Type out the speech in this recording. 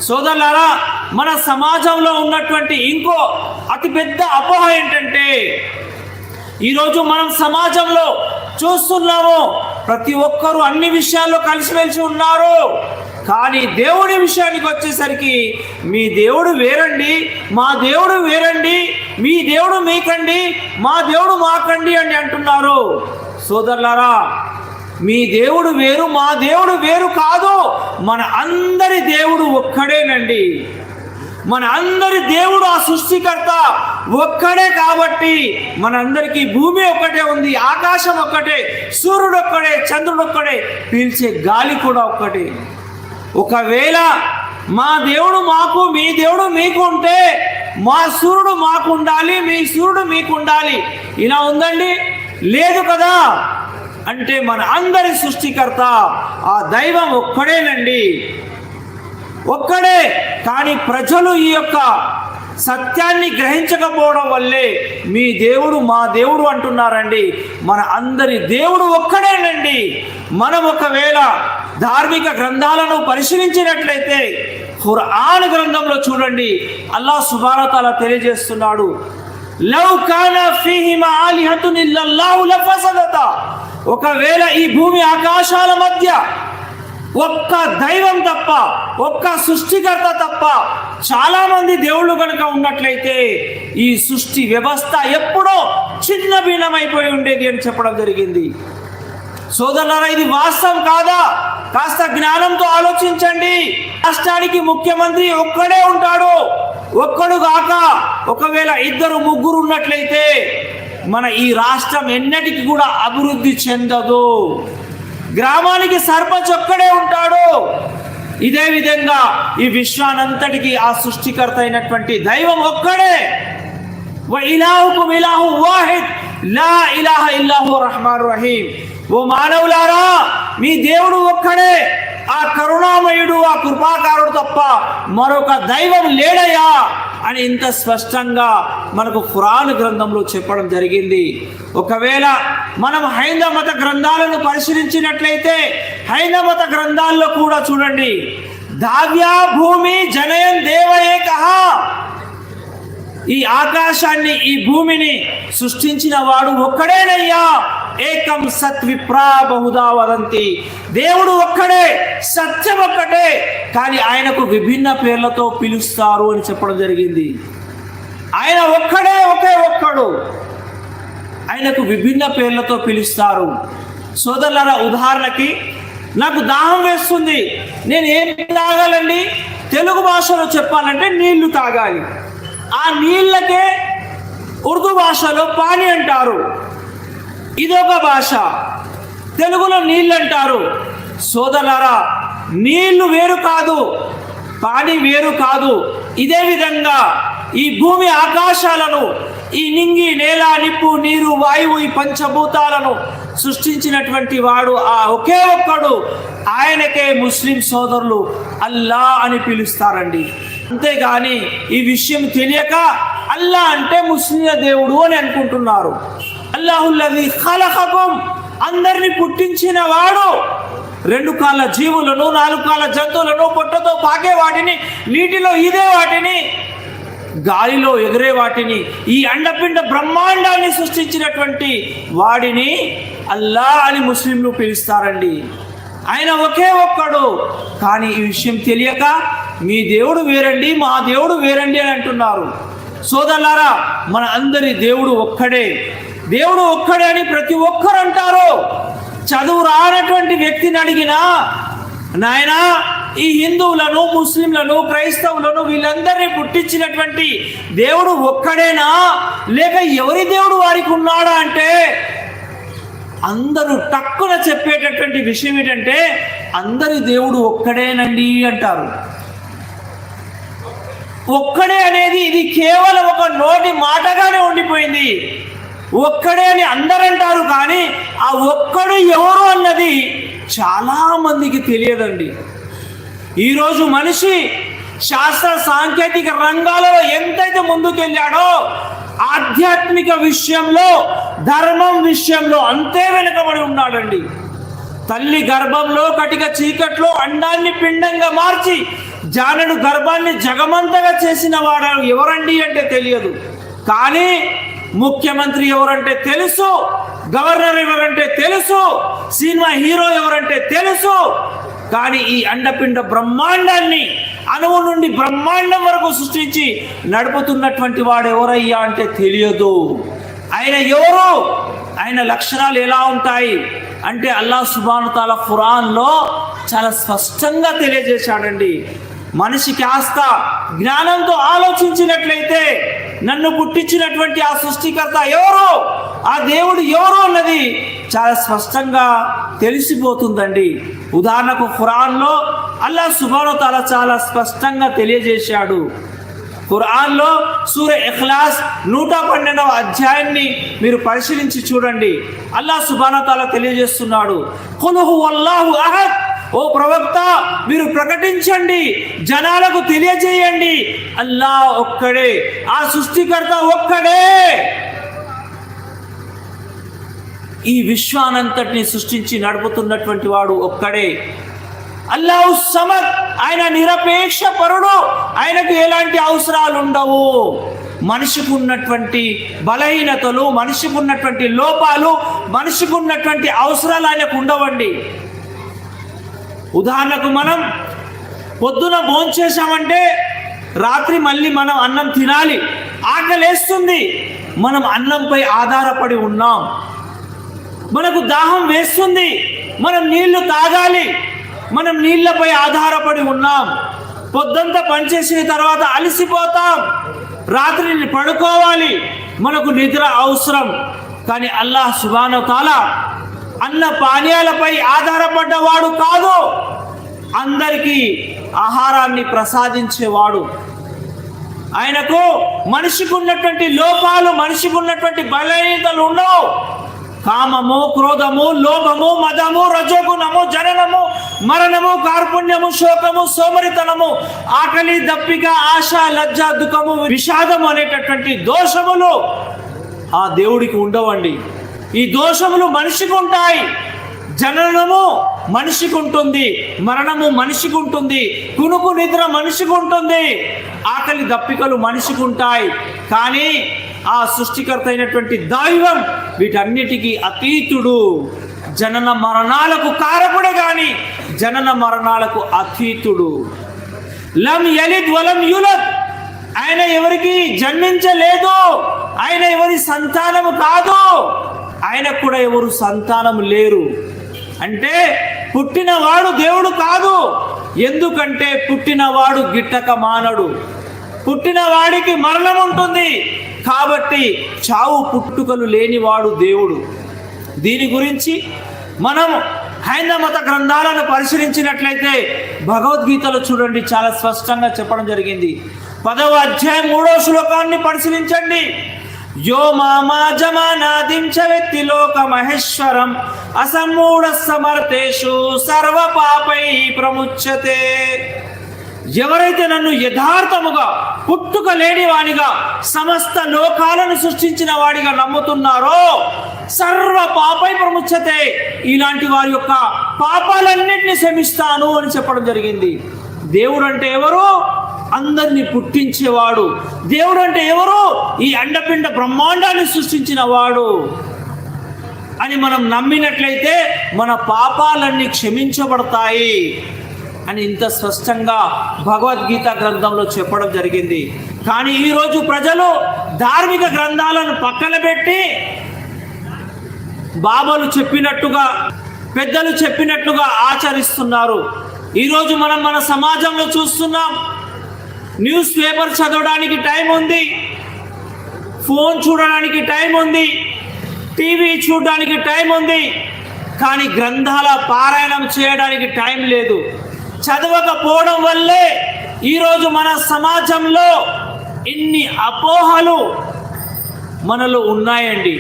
సోదరులారా, మన సమాజంలో ఉన్నటువంటి ఇంకో అతిపెద్ద అపోహ ఏంటంటే, ఈరోజు మనం సమాజంలో చూస్తున్నాము, ప్రతి ఒక్కరూ అన్ని విషయాల్లో కలిసిమెలిసి ఉన్నారు. కానీ దేవుడి విషయానికి వచ్చేసరికి మీ దేవుడు వేరండి, మా దేవుడు వేరండి, మీ దేవుడు మీకండి, మా దేవుడు మాకండి అని అంటున్నారు. సోదరులారా, మీ దేవుడు వేరు, మా దేవుడు వేరు కాదు. మన అందరి దేవుడు ఒక్కడేనండి. మన అందరి దేవుడు ఆ సృష్టికర్త ఒక్కడే. కాబట్టి మనందరికీ భూమి ఒక్కటే ఉంది, ఆకాశం ఒక్కటే, సూర్యుడు ఒక్కడే, చంద్రుడు ఒక్కడే, పీల్చే గాలి కూడా ఒక్కటే. ఒకవేళ మా దేవుడు మాకు, మీ దేవుడు మీకు ఉంటే మా సూర్యుడు మాకు ఉండాలి, మీ సూర్యుడు మీకు ఉండాలి, ఇలా ఉందండి? లేదు కదా. అంటే మన అందరి సృష్టికర్త ఆ దైవం ఒక్కడేనండి, ఒక్కడే. కానీ ప్రజలు ఈ యొక్క సత్యాన్ని గ్రహించకపోవడం వల్లే మీ దేవుడు మా దేవుడు అంటున్నారండి. మన అందరి దేవుడు ఒక్కడేనండి. మనం ఒకవేళ ధార్మిక గ్రంథాలను పరిశీలించినట్లయితే ఖురాన్ గ్రంథంలో చూడండి, అల్లాహ్ సుబ్హానహు వ తఆలా తెలియజేస్తున్నాడు, లౌ కాన ఫీహిమా ఆలిహతున్ ఇల్లల్లాహు లఫసదతా. ఒకవేళ ఈ భూమి ఆకాశాల మధ్య ఒక్క దైవం తప్ప, ఒక్క సృష్టికర్త తప్ప చాలా మంది దేవుళ్ళు కనుక ఉన్నట్లయితే ఈ సృష్టి వ్యవస్థ ఎప్పుడో చిన్న భిన్నమైపోయి ఉండేది అని చెప్పడం జరిగింది. సోదరులారా, ఇది వాస్తవం కాదా? కాస్త జ్ఞానంతో ఆలోచించండి. రాష్ట్రానికి ముఖ్యమంత్రి ఒక్కడే ఉంటాడు, ఒక్కడు కాక ఒకవేళ ఇద్దరు ముగ్గురు ఉన్నట్లయితే మన ఈ రాష్ట్రం ఎన్నటికి కూడా అభివృద్ధి చెందదు. గ్రామానికి సర్పంచ్ ఒక్కడే ఉంటాడు. ఇదే విధంగా ఈ విశ్వానంతటికి ఆ సృష్టికర్త అయినటువంటి దైవం ఒక్కడే. వ ఇలాహుకుం ఇలాహు వాహిద్ లా ఇలాహ ఇల్లాహు రహమాన్ రహీం. ఓ మానవులారా, మీ దేవుడు ఒక్కడే, ఆ కరుణామయుడు, ఆ కృపాకారుడు తప్ప మరొక దైవం లేడయ్యా అని ఇంత స్పష్టంగా మనకు ఖురాన్ గ్రంథంలో చెప్పడం జరిగింది. ఒకవేళ మనం హైందవ మత గ్రంథాలను పరిశీలించినట్లయితే హైందవ మత గ్రంథాల్లో కూడా చూడండి, దావ్యా భూమి జనయన్ దేవయేకః. ఈ ఆకాశాన్ని, ఈ భూమిని సృష్టించిన వాడు ఒక్కడేనయ్యా. ఏకం సత్ విప్రా బహుదా వదంతి. దేవుడు ఒక్కడే, సత్యం ఒక్కటే, కానీ ఆయనకు విభిన్న పేర్లతో పిలుస్తారు అని చెప్పడం జరిగింది. ఆయన ఒక్కడే, ఒకే ఒక్కడు, ఆయనకు విభిన్న పేర్లతో పిలుస్తారు. సోదరులారా, ఉదాహరణకి నాకు దాహం వేస్తుంది, నేను ఏం తాగాలండి? తెలుగు భాషలో చెప్పాలంటే నీళ్లు తాగాలి. ఆ నీళ్ళకే ఉర్దూ భాషలో పానీ అంటారు, ఇదొక భాష. తెలుగులో నీళ్ళు అంటారు. సోదరులారా, నీళ్లు వేరు కాదు, పానీ వేరు కాదు. ఇదే విధంగా ఈ భూమి ఆకాశాలను, ఈ నింగి, నేల, నిప్పు, నీరు, వాయువు, ఈ పంచభూతాలను సృష్టించినటువంటి వాడు ఆ ఒకే ఒక్కడు. ఆయనకే ముస్లిం సోదరులు అల్లా అని పిలుస్తారండి. అంతేగాని ఈ విషయం తెలియక అల్లా అంటే ముస్లింల దేవుడు అని అనుకుంటున్నారు. అల్లాహుల్లజీ ఖలఖకుం, అందరిని పుట్టించిన వాడు. రెండు కాళ్ళ జీవులను, నాలుగు కాళ్ళ జంతువులను, పొట్టతో పాకే వాటిని, నీటిలో ఈదే వాటిని, గాలిలో ఎగిరే వాటిని, ఈ అండపిండ బ్రహ్మాండాన్ని సృష్టించినటువంటి వాడిని అల్లా అని ముస్లింలు పిలుస్తారండి. ఆయన ఒకే ఒక్కడు. కానీ ఈ విషయం తెలియక మీ దేవుడు వేరండి, మా దేవుడు వేరండి అని అంటున్నారు. సోదరులారా, మన అందరి దేవుడు ఒక్కడే, దేవుడు ఒక్కడే అని ప్రతి ఒక్కరు అంటారు. చదువు రానటువంటి వ్యక్తిని అడిగినా, నాయనా ఈ హిందువులను, ముస్లింలను, క్రైస్తవులను వీళ్ళందరినీ పుట్టించినటువంటి దేవుడు ఒక్కడేనా, లేక ఎవరి దేవుడు వారికి ఉన్నాడా అంటే అందరూ టక్కున చెప్పేటటువంటి విషయం ఏంటంటే అందరి దేవుడు ఒక్కడేనండి అంటారు. ఒక్కడే అనేది ఇది కేవలం ఒక నోటి మాటగానే ఉండిపోయింది. ఒక్కడే అని అందరంటారు, కానీ ఆ ఒక్కడు ఎవరు అన్నది చాలా మందికి తెలియదండి. ఈరోజు మనిషి శాస్త్ర సాంకేతిక రంగాలలో ఎంతైతే ముందుకెళ్ళాడో ఆధ్యాత్మిక విషయంలో, ధర్మం విషయంలో అంతే వెనుకబడి ఉన్నాడండి. తల్లి గర్భంలో కటిక చీకట్లో అండాన్ని పిండంగా మార్చి జానను గర్భాన్ని జగమంతగా చేసిన వాడు ఎవరండి అంటే తెలియదు, కానీ ముఖ్యమంత్రి ఎవరంటే తెలుసు, గవర్నర్ ఎవరంటే తెలుసు, సినిమా హీరో ఎవరంటే తెలుసు. కానీ ఈ అండపిండ బ్రహ్మాండాన్ని అణువు నుండి బ్రహ్మాండం వరకు సృష్టించి నడుపుతున్నటువంటి వాడు ఎవరయ్యా అంటే తెలియదు. ఆయన ఎవరు, ఆయన లక్షణాలు ఎలా ఉంటాయి అంటే అల్లాహ్ సుబ్హానహు వ తఆలా ఖురాన్లో చాలా స్పష్టంగా తెలియజేశాడండి. మనిషి కాస్త జ్ఞానంతో ఆలోచించినట్లయితే నన్ను పుట్టించినటువంటి ఆ సృష్టికర్త ఎవరు, ఆ దేవుడు ఎవరు అన్నది చాలా స్పష్టంగా తెలిసిపోతుందండి. ఉదాహరణకు ఖురాన్లో అల్లాహ్ సుబ్హానహు వ తఆలా చాలా స్పష్టంగా తెలియజేశాడు. ఖురాన్లో సూరా ఇఖ్లాస్ 112వ అధ్యాయాన్ని మీరు పరిశీలించి చూడండి. అల్లాహ్ సుబ్హానహు వ తఆలా తెలియజేస్తున్నాడు, ఖుల్ హువల్లాహు అహద్, ఓ ప్రవక్త మీరు ప్రకటించండి, జనాలకు తెలియజేయండి, అల్లాహ్ ఒక్కడే, ఆ సృష్టికర్త ఒక్కడే, ఈ విశ్వానంతటిని సృష్టించి నడుపుతున్నటువంటి వాడు ఒక్కడే. అల్లాహు సమద్, ఆయన నిరపేక్ష పరుడు, ఆయనకు ఎలాంటి అవసరాలు ఉండవు. మనిషికి ఉన్నటువంటి బలహీనతలు, మనిషికి ఉన్నటువంటి లోపాలు, మనిషికి ఉన్నటువంటి అవసరాలు ఆయనకు ఉండవండి. ఉదాహరణకు మనం పొద్దున భోంచేసామంటే రాత్రి మళ్ళీ మనం అన్నం తినాలి, ఆకలేస్తుంది, మనం అన్నంపై ఆధారపడి ఉన్నాం. మనకు దాహం వేస్తుంది, మనం నీళ్లు తాగాలి, మనం నీళ్లపై ఆధారపడి ఉన్నాం. పొద్దంతా పనిచేసిన తర్వాత అలసిపోతాం, రాత్రిని పడుకోవాలి, మనకు నిద్ర అవసరం. కానీ అల్లాహ్ సుబ్హానహు వ తఆలా అన్న పానీయాలపై ఆధారపడ్డవాడు కాదు, అందరికీ ఆహారాన్ని ప్రసాదించేవాడు. ఆయనకు మనిషికి ఉన్నటువంటి లోపాలు, మనిషికి ఉన్నటువంటి బలహీనతలు ఉండవు. కామము, క్రోధము, లోభము, మదము, రజోగుణము, జననము, మరణము, కార్పుణ్యము, శోకము, సోమరితనము, ఆకలి, దప్పిక, ఆశ, లజ్జ, దుఃఖము, విషాదము అనేటటువంటి దోషములు ఆ దేవుడికి ఉండవండి. ఈ దోషములు మనిషికి ఉంటాయి. జననము మనిషికి ఉంటుంది, మరణము మనిషికి ఉంటుంది, కునుకు నిద్ర మనిషికి ఉంటుంది, ఆకలి దప్పికలు మనిషికి ఉంటాయి. కానీ ఆ సృష్టికర్త అయినటువంటి దైవం వీటన్నిటికీ అతీతుడు. జనన మరణాలకు కారకుడే కానీ జనన మరణాలకు అతీతుడు. లం యలిద్ వలం యులద్, ఆయన ఎవరికి జన్మించలేదు, ఆయన ఎవరి సంతానము కాదు, ఆయనకు కూడా ఎవరు సంతానం లేరు. అంటే పుట్టినవాడు దేవుడు కాదు, ఎందుకంటే పుట్టినవాడు గిట్టక మానడు, పుట్టిన వాడికి మరణం ఉంటుంది, కాబట్టి చావు పుట్టుకలు లేనివాడు దేవుడు. దీని గురించి మనం హైందవ మత గ్రంథాలను పరిశీలించినట్లయితే భగవద్గీతలో చూడండి చాలా స్పష్టంగా చెప్పడం జరిగింది. 10వ అధ్యాయం 3వ శ్లోకాన్ని పరిశీలించండి. యో మామా జమానాదిం చ వ్యక్తి లోక మహేశ్వరం అసమూఢ సమర్థేషు సర్వ పాపై ప్రముచ్యతే. ఎవరైతే నన్ను యథార్థముగా పుట్టుక లేనివానిగా సమస్త లోకాలను సృష్టించిన వాడిగా నమ్ముతున్నారో సర్వ పాపై ప్రముచ్యతే, ఇలాంటి వారి యొక్క పాపాలన్నింటినీ క్షమిస్తాను అని చెప్పడం జరిగింది. దేవుడు అంటే ఎవరు? అందరినీ పుట్టించేవాడు. దేవుడు అంటే ఎవరు? ఈ అండపిండ బ్రహ్మాండాన్ని సృష్టించిన వాడు అని మనం నమ్మినట్లయితే మన పాపాలన్నీ క్షమించబడతాయి అని ఇంత స్పష్టంగా భగవద్గీత గ్రంథంలో చెప్పడం జరిగింది. కానీ ఈరోజు ప్రజలు ధార్మిక గ్రంథాలను పక్కన పెట్టి బాబాలు చెప్పినట్టుగా, పెద్దలు చెప్పినట్టుగా ఆచరిస్తున్నారు. ఈరోజు మనం మన సమాజంలో చూస్తున్నాం, న్యూస్ పేపర్ చదవడానికి టైం ఉంది, ఫోన్ చూడడానికి టైం ఉంది, టీవీ చూడడానికి టైం ఉంది, కానీ గ్రంథాల పారాయణం చేయడానికి టైం లేదు. చదవకపోవడం వల్లే ఈరోజు మన సమాజంలో ఇన్ని అపోహలు మనలో ఉన్నాయండి.